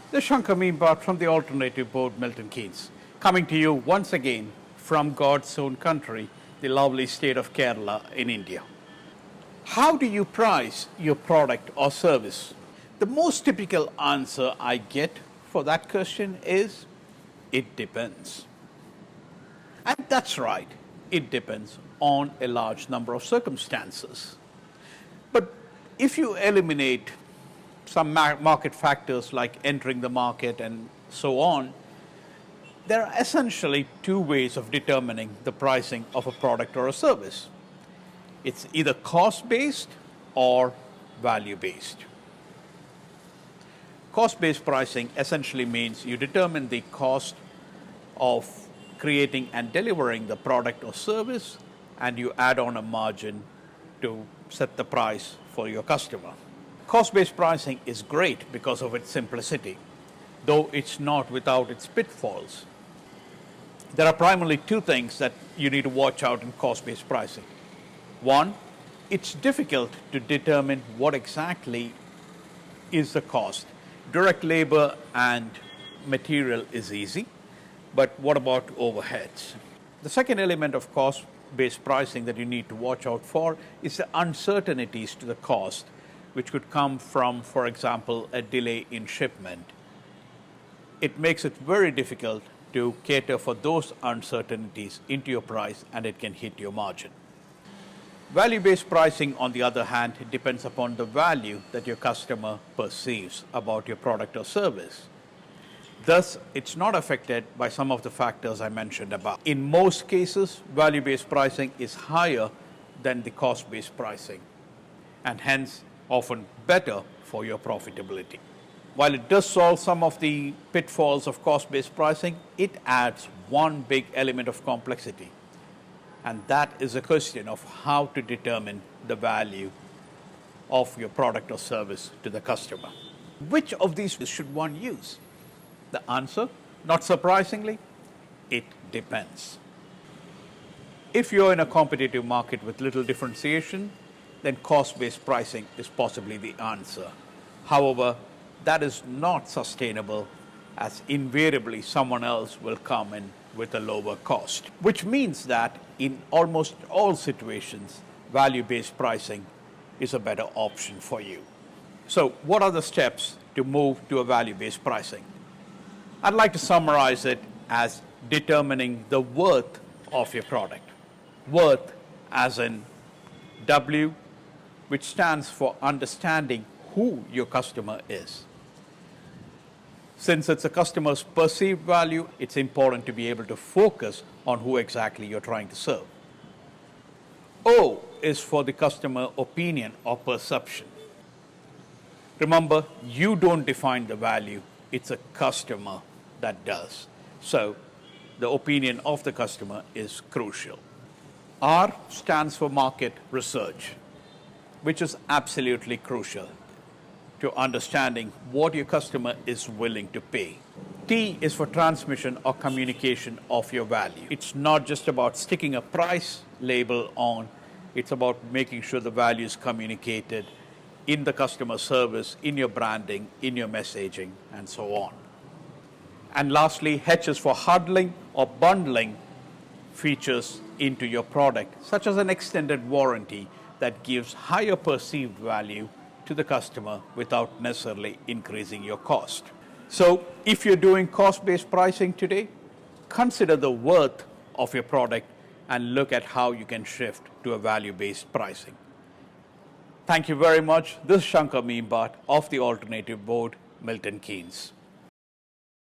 This is Shankar Meembat from the Alternative Board, Milton Keynes, coming to you once again from God's own country, the lovely state of Kerala in India. How do you price your product or service? The most typical answer I get for that question is, it depends. And that's right, it depends on a large number of circumstances. But if you eliminate some market factors like entering the market and so on, there are essentially two ways of determining the pricing of a product or a service. It's either cost-based or value-based. Cost-based pricing essentially means you determine the cost of creating and delivering the product or service, and you add on a margin to set the price for your customer. Cost-based pricing is great because of its simplicity, though it's not without its pitfalls. There are primarily two things that you need to watch out in cost-based pricing. One, it's difficult to determine what exactly is the cost. Direct labor and material is easy, but what about overheads? The second element of cost-based pricing that you need to watch out for is the uncertainties to the cost, which could come from, for example, a delay in shipment. It makes it very difficult to cater for those uncertainties into your price, and it can hit your margin. Value-based pricing, on the other hand, depends upon the value that your customer perceives about your product or service. Thus, it's not affected by some of the factors I mentioned above. In most cases, value-based pricing is higher than the cost-based pricing, and hence often better for your profitability. While it does solve some of the pitfalls of cost-based pricing, it adds one big element of complexity, and that is a question of how to determine the value of your product or service to the customer. Which of these should one use? The answer, not surprisingly, it depends. If you're in a competitive market with little differentiation, then cost-based pricing is possibly the answer. However, that is not sustainable, as invariably someone else will come in with a lower cost, which means that in almost all situations, value-based pricing is a better option for you. So what are the steps to move to a value-based pricing? I'd like to summarize it as determining the worth of your product. Worth as in W, which stands for understanding who your customer is. Since it's a customer's perceived value, it's important to be able to focus on who exactly you're trying to serve. O is for the customer opinion or perception. Remember, you don't define the value, it's a customer that does. So the opinion of the customer is crucial. R stands for market research, which is absolutely crucial to understanding what your customer is willing to pay. T is for transmission or communication of your value. It's not just about sticking a price label on, it's about making sure the value is communicated in the customer service, in your branding, in your messaging, and so on. And lastly, H is for huddling or bundling features into your product, such as an extended warranty that gives higher perceived value to the customer without necessarily increasing your cost. So if you're doing cost-based pricing today, consider the worth of your product and look at how you can shift to a value-based pricing. Thank you very much. This is Shankar Meembat of the Alternative Board, Milton Keynes.